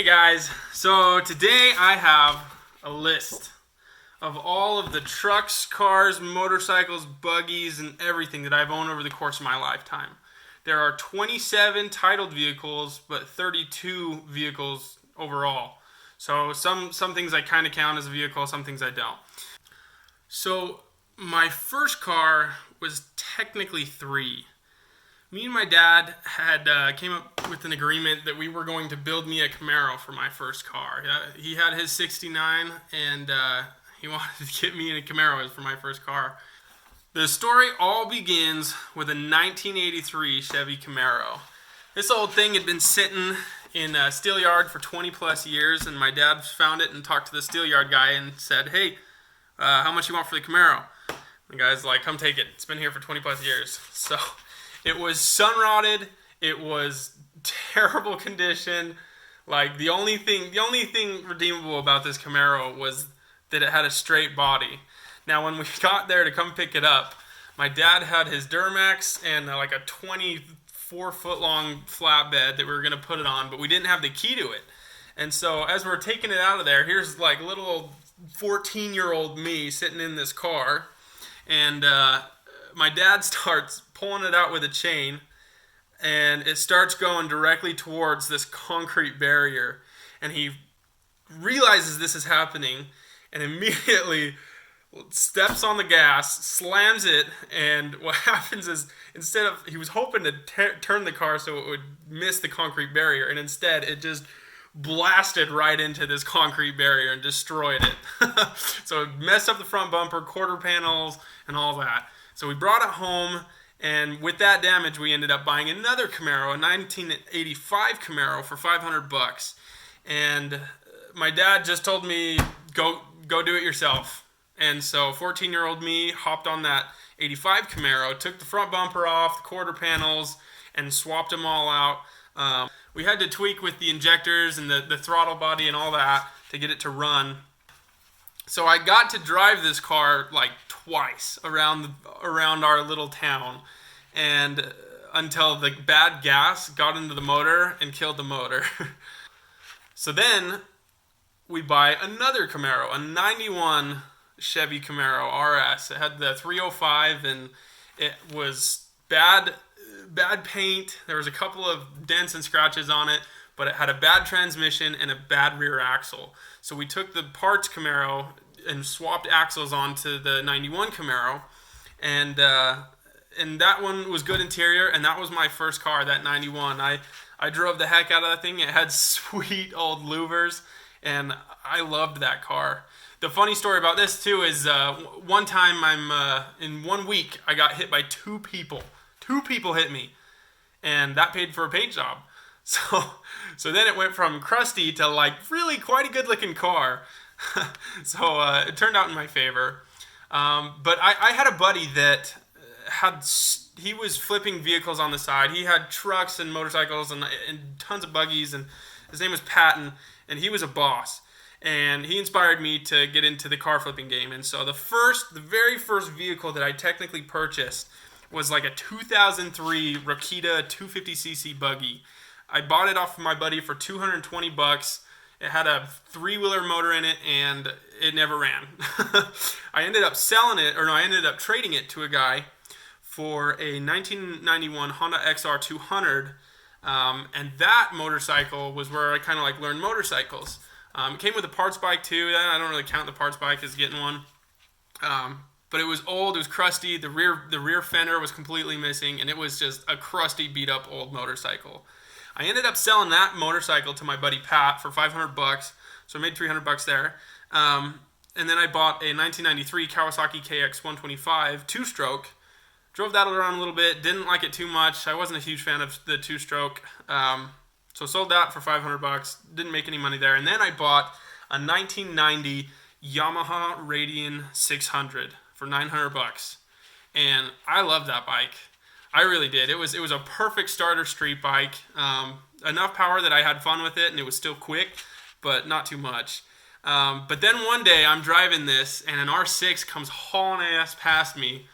Guys, so today I have a list of all of the trucks, cars, motorcycles, buggies, and everything that I've owned over the course of my lifetime. There are 27 titled vehicles, but 32 vehicles overall. So some things I kind of count as a vehicle, some things I don't. So my first car was technically 3. Me and my dad had came up with an agreement that we were going to build me a Camaro for my first car. He had his 69, and he wanted to get me a Camaro for my first car. The story all begins with a 1983 Chevy Camaro. This old thing had been sitting in a steel yard for 20 plus years, and my dad found it and talked to the steel yard guy and said, "Hey, how much you want for the Camaro?" The guy's like, "Come take it. It's been here for 20 plus years." So it was sun rotted. It was terrible condition. Like the only thing redeemable about this Camaro was that it had a straight body. Now when we got there to come pick it up, my dad had his Duramax and like a 24-foot long flatbed that we were going to put it on, but we didn't have the key to it. And so as we're taking it out of there, here's like little old 14-year-old me sitting in this car, and my dad starts pulling it out with a chain, and it starts going directly towards this concrete barrier, and he realizes this is happening and immediately steps on the gas, slams it, and what happens is he was hoping to turn the car so it would miss the concrete barrier, and instead it just blasted right into this concrete barrier and destroyed it. So it messed up the front bumper, quarter panels, and all that. So we brought it home, and with that damage, we ended up buying another Camaro, a 1985 Camaro for $500. And my dad just told me, go do it yourself. And so 14-year-old me hopped on that 85 Camaro, took the front bumper off, the quarter panels, and swapped them all out. We had to tweak with the injectors and the throttle body and all that to get it to run. So I got to drive this car like twice around our little town, and until the bad gas got into the motor and killed the motor. So then we buy another Camaro, a 91 Chevy Camaro RS. It had the 305, and it was bad paint. There was a couple of dents and scratches on it, but it had a bad transmission and a bad rear axle. So we took the parts Camaro and swapped axles onto the 91 Camaro, and that one was good interior, and that was my first car, that 91. I drove the heck out of that thing. It had sweet old louvers, and I loved that car. The funny story about this too is one time in 1 week I got hit by 2 people. 2 people hit me, and that paid for a paint job. So then it went from crusty to like really quite a good looking car. So it turned out in my favor. But I had a buddy that he was flipping vehicles on the side. He had trucks and motorcycles and tons of buggies, and his name was Patton, and he was a boss. And he inspired me to get into the car flipping game. And so the very first vehicle that I technically purchased was like a 2003 Rakita 250cc buggy. I bought it off of my buddy for $220. It had a 3-wheeler motor in it, and it never ran. I ended up trading it to a guy for a 1991 Honda XR200, and that motorcycle was where I kind of like learned motorcycles. It came with a parts bike too. I don't really count the parts bike as getting one. But it was old, it was crusty, the rear fender was completely missing, and it was just a crusty, beat up old motorcycle. I ended up selling that motorcycle to my buddy Pat for $500, so I made $300 there. And then I bought a 1993 Kawasaki KX 125 2-stroke, drove that around a little bit, didn't like it too much. I wasn't a huge fan of the 2-stroke, so sold that for $500, didn't make any money there. And then I bought a 1990 Yamaha Radian 600 for $900, and I loved that bike. I really did. It was a perfect starter street bike. Enough power that I had fun with it, and it was still quick, but not too much. But then one day I'm driving this, and an R6 comes hauling ass past me,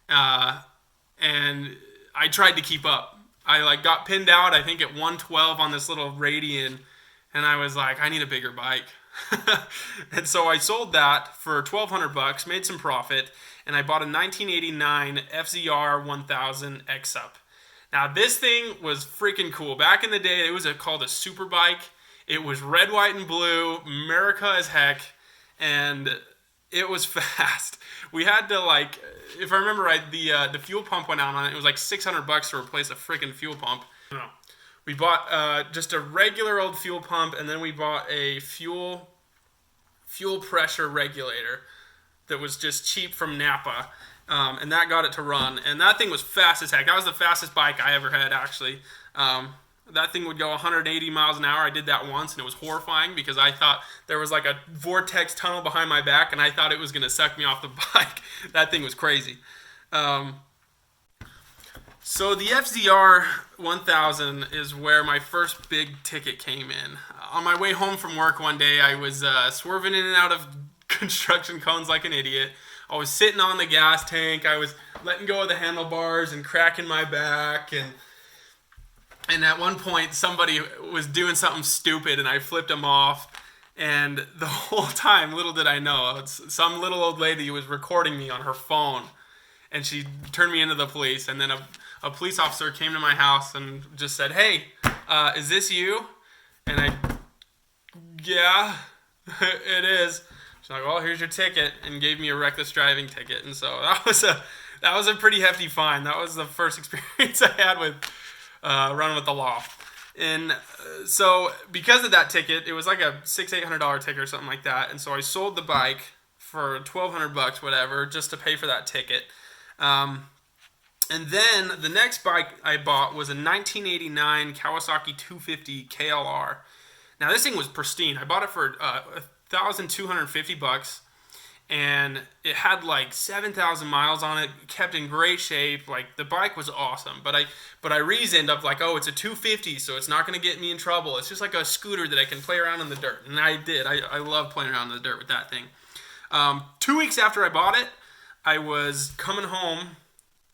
and I tried to keep up. I got pinned out, I think at 112 on this little Radian, And I was like, I need a bigger bike. And so I sold that for $1,200, made some profit, and I bought a 1989 FZR 1000 X-Up. Now this thing was freaking cool. Back in the day, it was called a super bike. It was red, white, and blue, America as heck, and it was fast. We had to, like, if I remember right, the fuel pump went out on it. It was like $600 to replace a freaking fuel pump. No. We bought just a regular old fuel pump, and then we bought a fuel pressure regulator that was just cheap from Napa, and that got it to run. And that thing was fast as heck. That was the fastest bike I ever had, actually. That thing would go 180 miles an hour. I did that once, and it was horrifying because I thought there was like a vortex tunnel behind my back, and I thought it was going to suck me off the bike. That thing was crazy. So the FZR 1000 is where my first big ticket came in. On my way home from work one day, I was swerving in and out of construction cones like an idiot. I was sitting on the gas tank. I was letting go of the handlebars and cracking my back. And at one point, somebody was doing something stupid, and I flipped them off. And the whole time, little did I know, some little old lady was recording me on her phone. And she turned me into the police. And then a police officer came to my house and just said, "Hey, is this you?" And yeah, it is. She's like, "Well, here's your ticket," and gave me a reckless driving ticket. And so that was a pretty hefty fine. That was the first experience I had with running with the law. And so because of that ticket, it was like a $600-800 ticket or something like that. And so I sold the bike for $1,200, whatever, just to pay for that ticket. And then the next bike I bought was a 1989 Kawasaki 250 KLR. Now this thing was pristine. I bought it for $1,250, and it had like 7,000 miles on it. Kept in great shape. Like, the bike was awesome. But I reasoned of like, oh, it's a 250, so it's not going to get me in trouble. It's just like a scooter that I can play around in the dirt. And I did. I love playing around in the dirt with that thing. 2 weeks after I bought it, I was coming home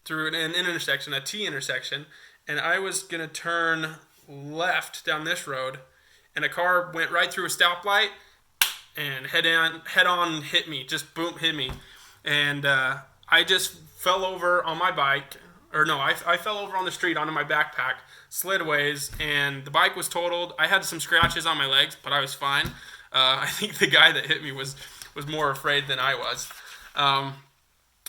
through an intersection, a T intersection, and I was going to turn left down this road, and a car went right through a stoplight and head on hit me, just boom, hit me. And I just fell over on my bike, or no, I fell over on the street onto my backpack, slid ways, and the bike was totaled. I had some scratches on my legs, but I was fine. I think the guy that hit me was more afraid than I was.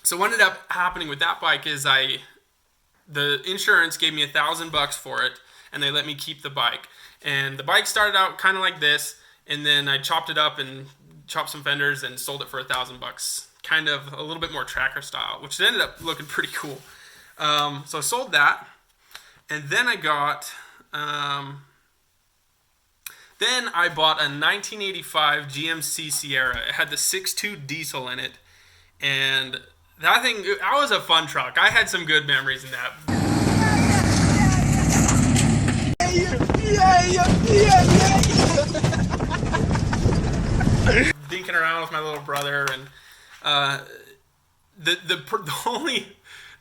So what ended up happening with that bike is the insurance gave me $1,000 for it, and they let me keep the bike. And the bike started out kind of like this, and then I chopped it up and chopped some fenders and sold it for $1,000, kind of a little bit more tracker style, which ended up looking pretty cool. So I sold that, and then I got. Then I bought a 1985 GMC Sierra. It had the 6.2 diesel in it, and that was a fun truck. I had some good memories in that. Dinking around with my little brother, and the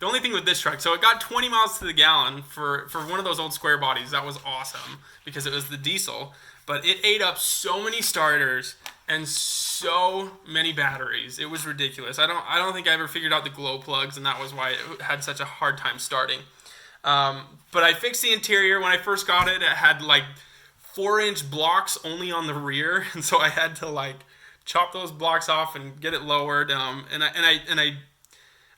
only thing with this truck, so it got 20 miles to the gallon for one of those old square bodies. That was awesome because it was the diesel, but it ate up so many starters and so many batteries. It was ridiculous. I don't think I ever figured out the glow plugs, and that was why it had such a hard time starting. But I fixed the interior. When I first got it, it had like 4-inch blocks only on the rear, and so I had to like chop those blocks off and get it lowered. And I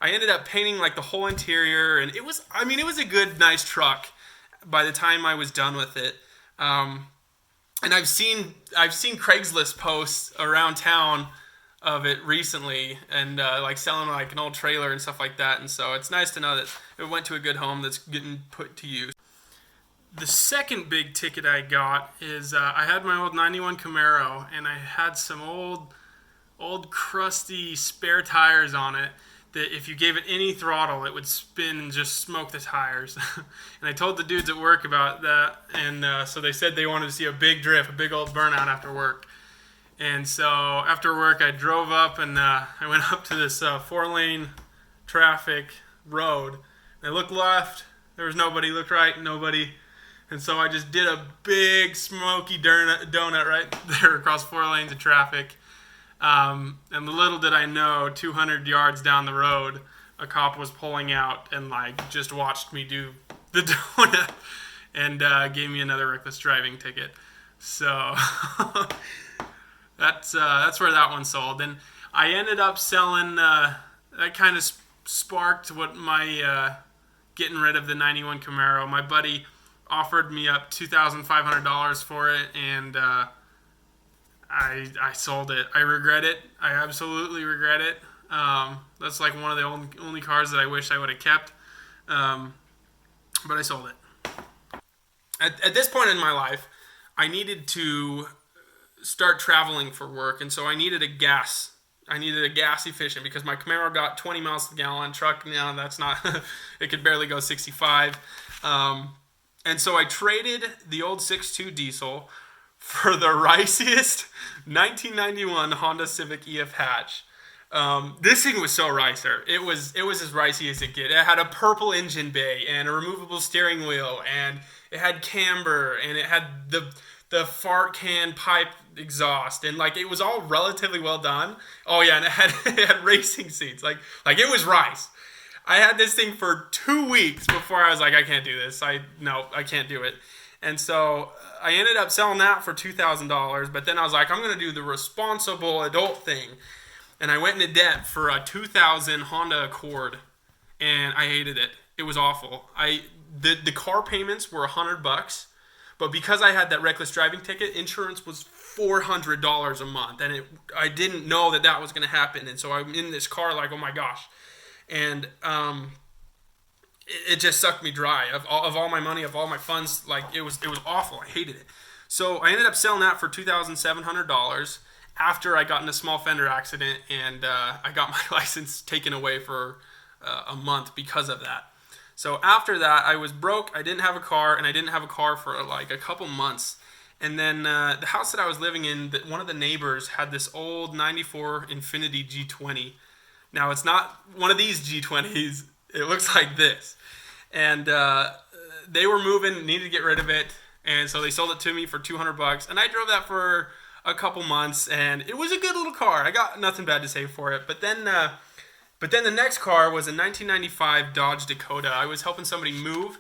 ended up painting like the whole interior, and it was a good, nice truck by the time I was done with it. And I've seen Craigslist posts around town of it recently, and like selling like an old trailer and stuff like that. And so it's nice to know that it went to a good home that's getting put to use. The second big ticket I got is I had my old 91 Camaro, and I had some old crusty spare tires on it that if you gave it any throttle, it would spin and just smoke the tires. And I told the dudes at work about that, and so they said they wanted to see a big drift, a big old burnout after work. And so after work, I drove up, and I went up to this 4-lane traffic road. And I looked left, there was nobody. Looked right, nobody. And so I just did a big smoky donut right there across 4 lanes of traffic. And little did I know, 200 yards down the road, a cop was pulling out and like just watched me do the donut and gave me another reckless driving ticket. So that's where that one sold. And I ended up selling. That kind of sparked what my getting rid of the '91 Camaro. My buddy offered me up $2,500 for it, and I sold it. I regret it. I absolutely regret it. That's like one of the only cars that I wish I would have kept. But I sold it. At this point in my life, I needed to start traveling for work, and so I needed a gas efficient, because my Camaro got 20 miles to the gallon. Truck now, that's not, it could barely go 65. And so I traded the old 6.2 diesel for the riciest 1991 Honda Civic EF hatch. This thing was so ricer. It was as ricey as it get. It had a purple engine bay and a removable steering wheel, and it had camber, and it had the fart can pipe exhaust, and like it was all relatively well done. Oh yeah, and it had racing seats. Like it was rice. I had this thing for 2 weeks before I was like, I can't do this. I can't do it. And so I ended up selling that for $2,000. But then I was like, I'm gonna do the responsible adult thing, and I went into debt for a 2000 Honda Accord, and I hated it. It was awful. The car payments were $100, but because I had that reckless driving ticket, insurance was $400 a month, and I didn't know that was going to happen. And so I'm in this car like, oh my gosh, and it just sucked me dry of all my money, of all my funds. Like it was awful. I hated it. So I ended up selling that for $2,700 after I got in a small fender accident, and I got my license taken away for a month because of that. So after that, I was broke. I didn't have a car, and I didn't have a car for like a couple months. And then the house that I was living in, one of the neighbors had this old 94 Infiniti G20. Now, it's not one of these G20s. It looks like this. And they were moving, needed to get rid of it. And so they sold it to me for $200. And I drove that for a couple months, and it was a good little car. I got nothing bad to say for it. But then the next car was a 1995 Dodge Dakota. I was helping somebody move,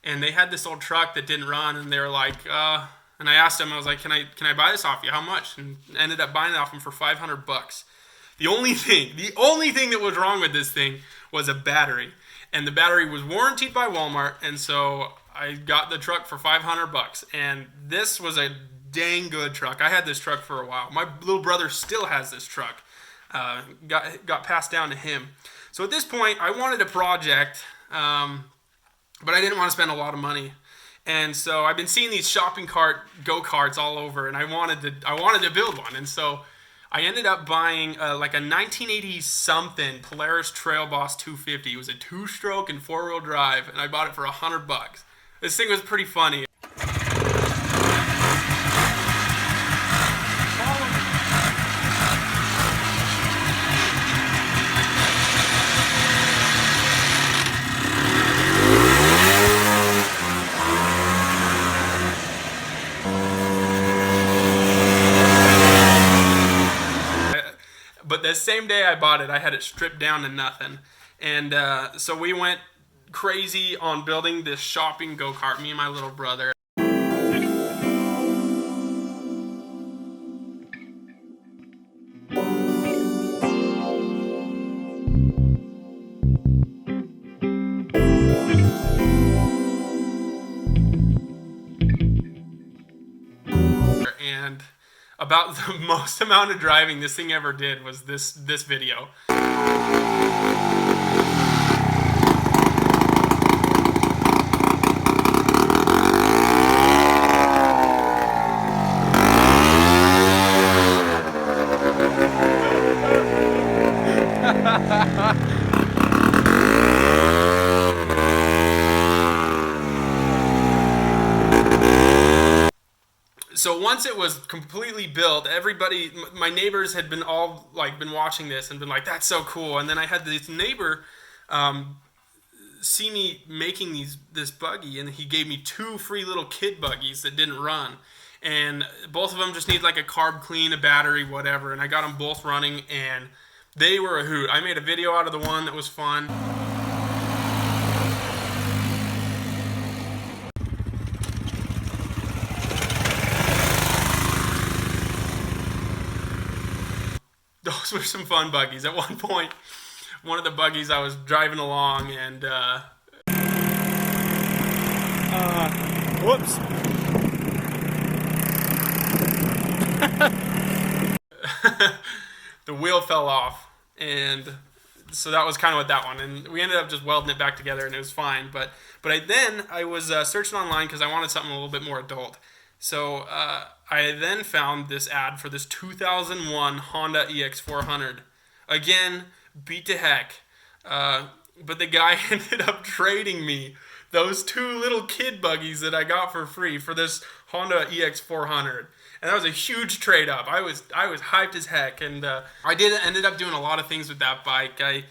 and they had this old truck that didn't run, and they were like, and I asked them, I was like, can I buy this off you? How much? And ended up buying it off them for $500. The only thing that was wrong with this thing was a battery, and the battery was warranted by Walmart, and so I got the truck for $500. And this was a dang good truck. I had this truck for a while. My little brother still has this truck. Got passed down to him. So at this point, I wanted a project, but I didn't want to spend a lot of money. And so I've been seeing these shopping cart go-karts all over, and I wanted to build one. And so I ended up buying like a 1980 something Polaris Trail Boss 250. It was a 2-stroke and 4-wheel drive, and I bought it for $100. This thing was pretty funny. But the same day I bought it, I had it stripped down to nothing. And so we went crazy on building this shopping go-kart, me and my little brother. And about the most amount of driving this thing ever did was this video. So once it was completely built, everybody, my neighbors had been been watching this and been like, "That's so cool." And then I had this neighbor see me making this buggy, and he gave me 2 free little kid buggies that didn't run. And both of them just need like a carb clean, a battery, whatever. And I got them both running, and they were a hoot. I made a video out of the one that was fun. Those were some fun buggies. At one point, one of the buggies I was driving along, and whoops. The wheel fell off, and so that was kind of what that one. And we ended up just welding it back together, and it was fine. But I was searching online because I wanted something a little bit more adult. So I then found this ad for this 2001 Honda EX400. Again, beat to heck. But the guy ended up trading me those 2 little kid buggies that I got for free for this Honda EX400. And that was a huge trade up. I was hyped as heck, and I ended up doing a lot of things with that bike. I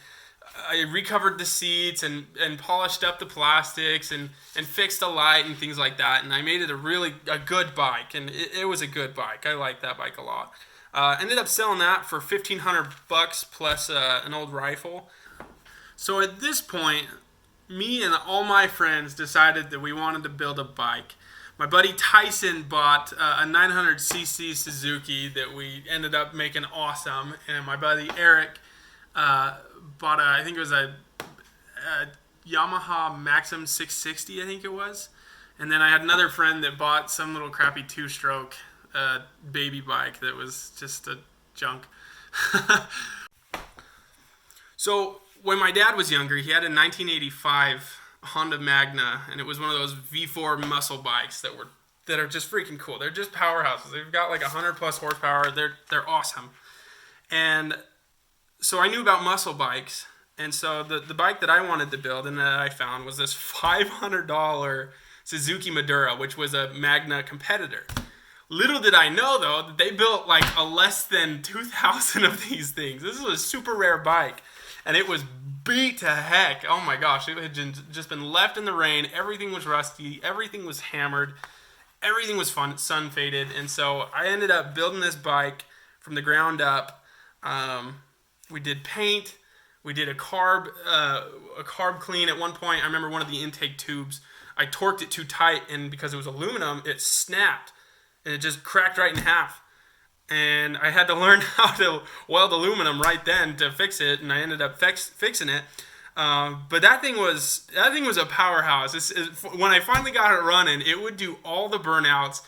recovered the seats and polished up the plastics and fixed the light and things like that. And I made it a good bike, and it was a good bike. I liked that bike a lot. Ended up selling that for $1,500 plus an old rifle. So at this point, me and all my friends decided that we wanted to build a bike. My buddy Tyson bought a 900cc Suzuki that we ended up making awesome, and my buddy Eric bought I think it was a Yamaha Maxim 660, I think it was. And then I had another friend that bought some little crappy 2-stroke baby bike that was just a junk. So when my dad was younger, he had a 1985 Honda Magna, and it was one of those V4 muscle bikes that are just freaking cool. They're just powerhouses. They've got like 100 plus horsepower. They're awesome. And so I knew about muscle bikes, and so the bike that I wanted to build and that I found was this $500 Suzuki Madura, which was a Magna competitor. Little did I know, though, that they built like a less than 2,000 of these things. This was a super rare bike, and it was beat to heck. Oh my gosh, it had just been left in the rain. Everything was rusty. Everything was hammered. Everything was sun faded. And so I ended up building this bike from the ground up. We did paint. We did a carb clean at one point. I remember one of the intake tubes, I torqued it too tight, and because it was aluminum, it snapped, and it just cracked right in half. And I had to learn how to weld aluminum right then to fix it, and I ended up fixing it. But that thing was a powerhouse. When I finally got it running, it would do all the burnouts,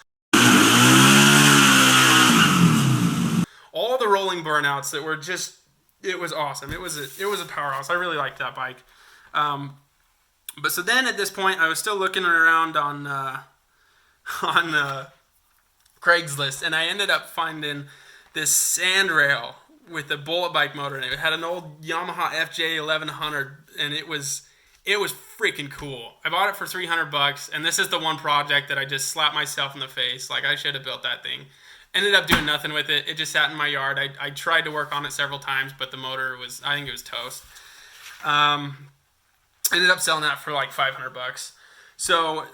all the rolling burnouts that were just. It was awesome. It was a powerhouse. I really liked that bike. But so then at this point, I was still looking around on Craigslist, and I ended up finding this sand rail with a bullet bike motor in it. It had an old Yamaha FJ 1100, and it was freaking cool. I bought it for $300, and this is the one project that I just slapped myself in the face. Like, I should have built that thing. Ended up doing nothing with it. It just sat in my yard. I tried to work on it several times, but the motor I think it was toast. Ended up selling that for like $500. So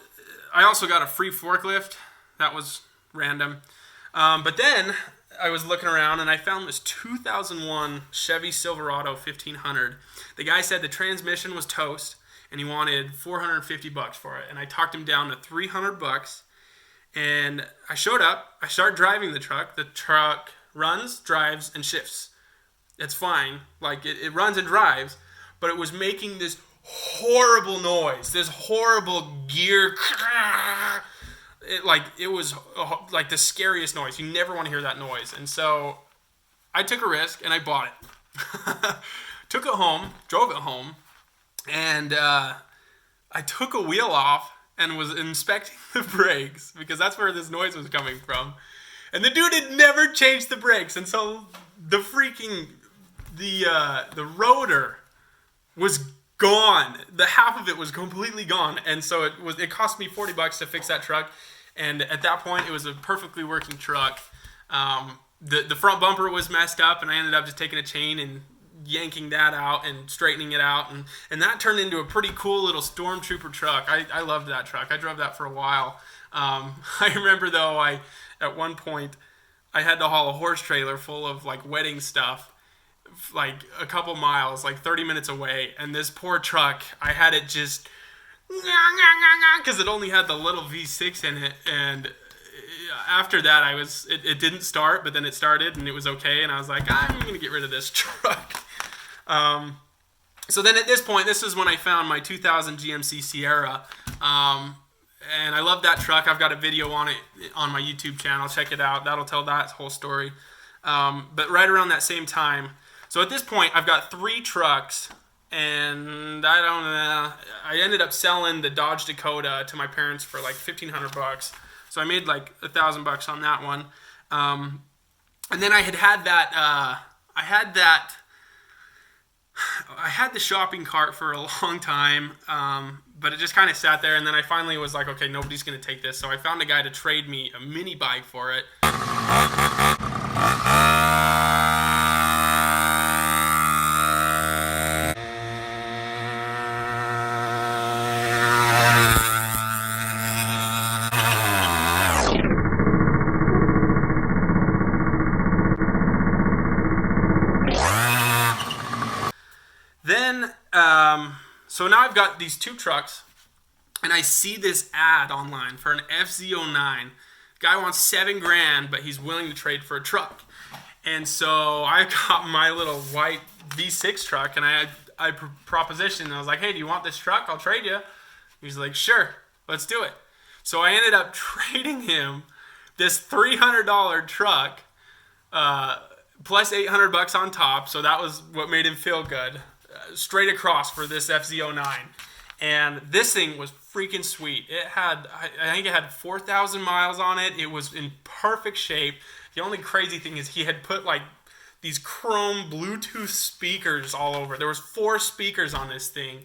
I also got a free forklift. That was random. But then I was looking around, and I found this 2001 Chevy Silverado 1500. The guy said the transmission was toast, and he wanted $450 for it. And I talked him down to $300. And I showed up. I started driving the truck. The truck runs, drives, and shifts. It's fine. Like, it runs and drives, but it was making this horrible noise, this horrible gear. It was like the scariest noise. You never want to hear that noise. And so I took a risk, and I bought it. Took it home, drove it home, and I took a wheel off and was inspecting the brakes because that's where this noise was coming from. And the dude had never changed the brakes, and so the rotor was gone. The half of it was completely gone, and so it cost me $40 to fix that truck. And at that point, it was a perfectly working truck. The front bumper was messed up, and I ended up just taking a chain and yanking that out and straightening it out, and that turned into a pretty cool little stormtrooper truck. I loved that truck. I drove that for a while. I remember though, at one point I had to haul a horse trailer full of like wedding stuff, like a couple miles, like 30 minutes away, and this poor truck, I had it just because it only had the little V6 in it, and after that it didn't start, but then it started and it was okay, and I was like, I'm gonna get rid of this truck. So then at this point, this is when I found my 2000 GMC Sierra, and I love that truck. I've got a video on it on my YouTube channel. Check it out. That'll tell that whole story. But right around that same time, so at this point, I've got 3 trucks, and I ended up selling the Dodge Dakota to my parents for like $1,500. So I made like $1,000 on that one. And then I had the shopping cart for a long time, but it just kind of sat there, and then I finally was like, okay, nobody's going to take this. So I found a guy to trade me a mini bike for it. Then, so now I've got these 2 trucks, and I see this ad online for an FZ09. Guy wants $7,000, but he's willing to trade for a truck. And so I got my little white V6 truck, and I propositioned. I was like, hey, do you want this truck? I'll trade you. He's like, sure, let's do it. So I ended up trading him this $300 truck, plus $800 on top. So that was what made him feel good. Straight across for this FZ09, and this thing was freaking sweet. It had, I think it had 4,000 miles on it. It was in perfect shape. The only crazy thing is he had put like these chrome Bluetooth speakers all over. There was 4 speakers on this thing,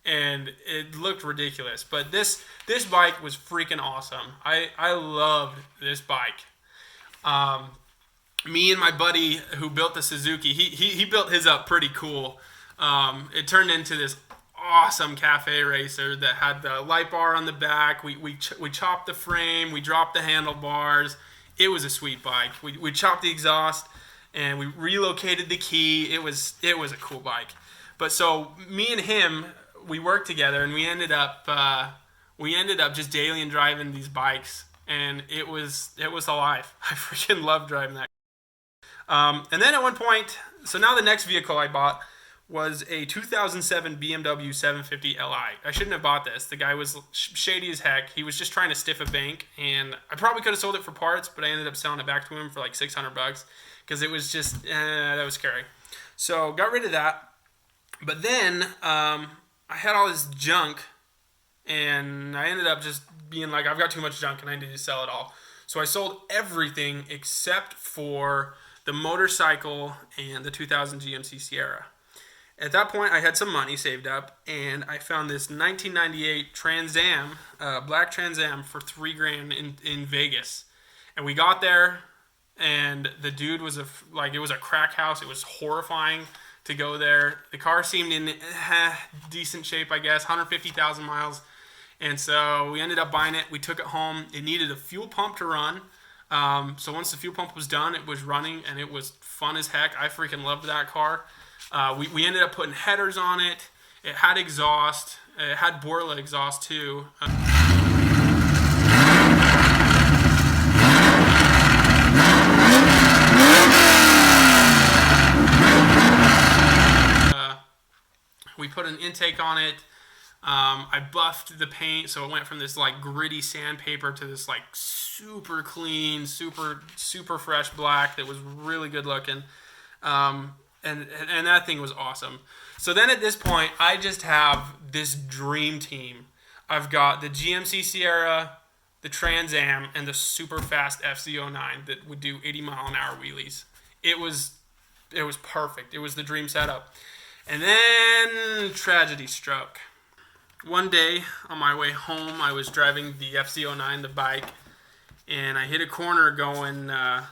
and it looked ridiculous. But this bike was freaking awesome. I loved this bike. Me and my buddy who built the Suzuki, he built his up pretty cool. It turned into this awesome cafe racer that had the light bar on the back. We chopped the frame. We dropped the handlebars. It was a sweet bike. We chopped the exhaust, and we relocated the key. It was a cool bike. But so me and him, we worked together, and we ended up just daily and driving these bikes, and it was a life. I freaking loved driving that. And then at one point, so now the next vehicle I bought was a 2007 BMW 750 Li. I shouldn't have bought this. The guy was shady as heck. He was just trying to stiff a bank, and I probably could have sold it for parts, but I ended up selling it back to him for like $600 because it was just, that was scary. So got rid of that. But then I had all this junk, and I ended up just being like, I've got too much junk, and I need to sell it all. So I sold everything except for the motorcycle and the 2000 GMC Sierra. At that point, I had some money saved up, and I found this 1998 Trans Am, black Trans Am, for $3,000 in Vegas. And we got there, and the dude was it was a crack house. It was horrifying to go there. The car seemed in decent shape, I guess, 150,000 miles. And so we ended up buying it. We took it home. It needed a fuel pump to run. So once the fuel pump was done, it was running, and it was fun as heck. I freaking loved that car. We ended up putting headers on it. It had exhaust. It had Borla exhaust too. We put an intake on it. I buffed the paint, so it went from this like gritty sandpaper to this like super clean, super fresh black that was really good looking. And that thing was awesome. So then at this point, I just have this dream team. I've got the GMC Sierra, the Trans Am, and the super fast FZ09 that would do 80-mile-an-hour wheelies. It was perfect. It was the dream setup. And then tragedy struck. One day on my way home, I was driving the FZ09, the bike, and I hit a corner going, I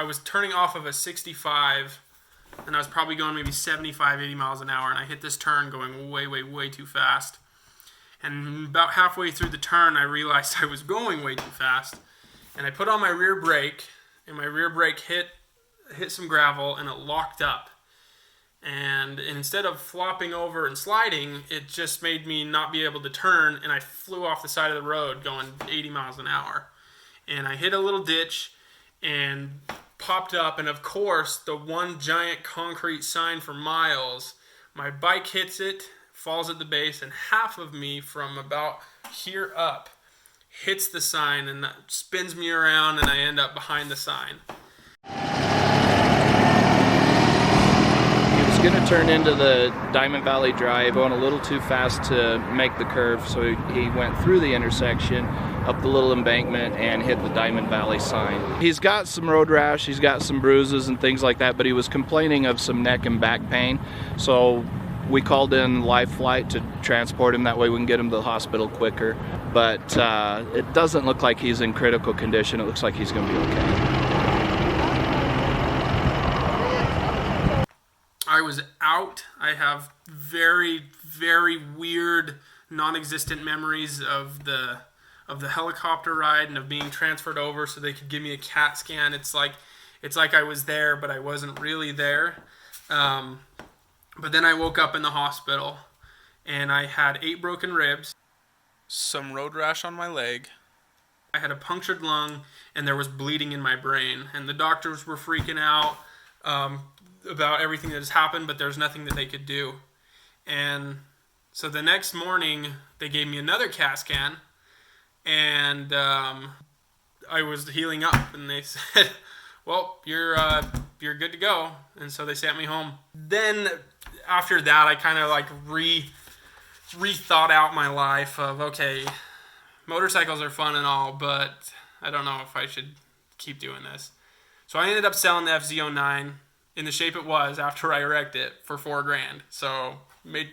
was turning off of a 65 and I was probably going maybe 75, 80 miles an hour, and I hit this turn going way, way, way too fast. And about halfway through the turn, I realized I was going way too fast, and I put on my rear brake, and my rear brake hit some gravel, and it locked up. And instead of flopping over and sliding, it just made me not be able to turn, and I flew off the side of the road going 80 miles an hour. And I hit a little ditch and popped up, and of course, the one giant concrete sign for miles, my bike hits it, falls at the base, and half of me from about here up hits the sign, and that spins me around, and I end up behind the sign. He was going to turn into the Diamond Valley Drive, going a little too fast to make the curve, so he went through the intersection, up the little embankment, and hit the Diamond Valley sign. He's got some road rash, he's got some bruises and things like that, but he was complaining of some neck and back pain, so we called in live flight to transport him. That way we can get him to the hospital quicker. But it doesn't look like he's in critical condition. It looks like he's going to be okay. I was out. I have very, very weird, non-existent memories of the helicopter ride and of being transferred over so they could give me a CAT scan. It's like I was there, but I wasn't really there. But then I woke up in the hospital, and I had 8 broken ribs, some road rash on my leg, I had a punctured lung, and there was bleeding in my brain. And the doctors were freaking out about everything that has happened, but there's nothing that they could do. And so the next morning, they gave me another CAT scan, and I was healing up, and they said, well, you're good to go. And so they sent me home. Then after that, I kind of like rethought out my life of, okay, motorcycles are fun and all, but I don't know if I should keep doing this. So I ended up selling the FZ09 in the shape it was after I wrecked it for $4,000. So made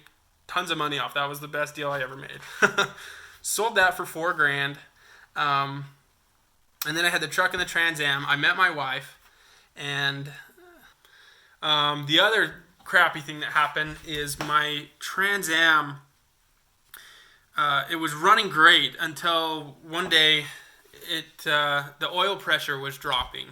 tons of money off. That was the best deal I ever made. Sold that for $4,000. And then I had the truck and the Trans Am. I met my wife, and the other crappy thing that happened is my Trans Am, it was running great until one day the oil pressure was dropping.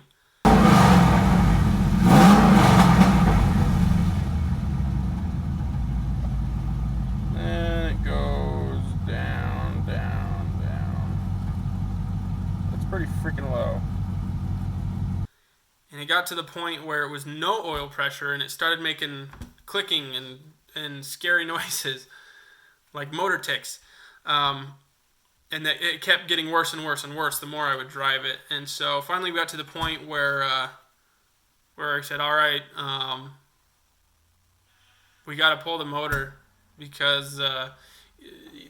Then it goes down, down, down. That's pretty freaking low. And it got to the point where it was no oil pressure, and it started making clicking and scary noises, like motor ticks. And that it kept getting worse and worse and worse the more I would drive it. And so finally we got to the point where I said, all right, we got to pull the motor, because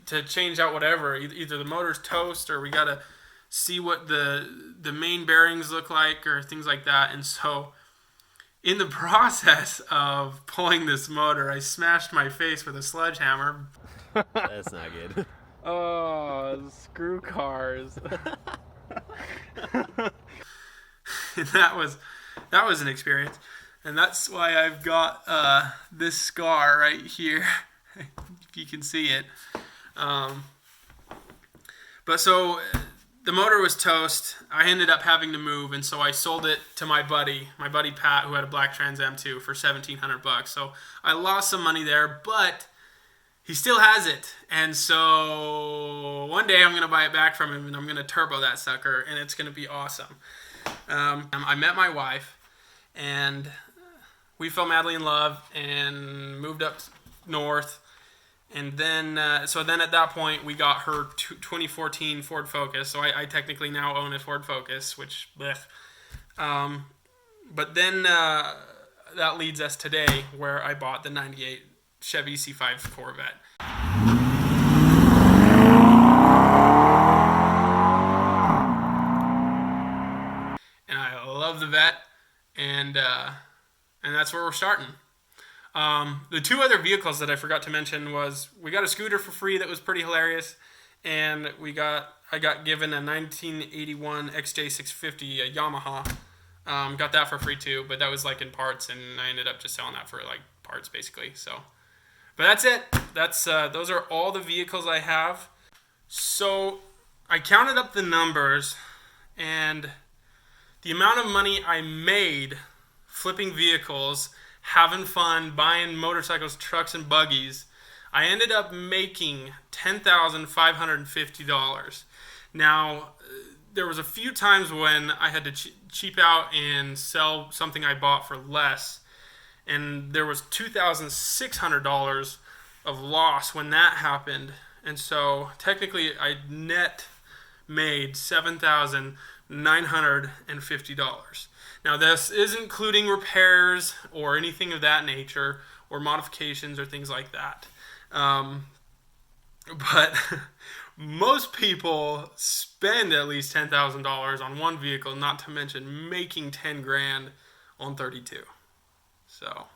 to change out whatever, either the motor's toast, or we got to see what the main bearings look like, or things like that. And so in the process of pulling this motor, I smashed my face with a sledgehammer. That's not good. Oh, screw cars. And that was an experience. And that's why I've got this scar right here, if you can see it. But so the motor was toast. I ended up having to move, and so I sold it to my buddy Pat, who had a black Trans Am too, for $1,700. So I lost some money there, but he still has it. And so one day I'm going to buy it back from him, and I'm going to turbo that sucker, and it's going to be awesome. I met my wife, and we fell madly in love and moved up north. And then, so then at that point, we got her 2014 Ford Focus. So I technically now own a Ford Focus, which, blech. But then that leads us today, where I bought the 98 Chevy C5 Corvette. And I love the Vet, and that's where we're starting. The 2 other vehicles that I forgot to mention was, we got a scooter for free that was pretty hilarious, and I got given a 1981 XJ650, a Yamaha, Got that for free too, but that was like in parts, and I ended up just selling that for like parts basically. So, but that's it. That's those are all the vehicles I have. So I counted up the numbers, and the amount of money I made flipping vehicles, having fun, buying motorcycles, trucks, and buggies, I ended up making $10,550. Now, there was a few times when I had to cheap out and sell something I bought for less, and there was $2,600 of loss when that happened. And so technically I net made $7,950. Now this is including repairs or anything of that nature, or modifications or things like that. But most people spend at least $10,000 on one vehicle, not to mention making 10 grand on 32. So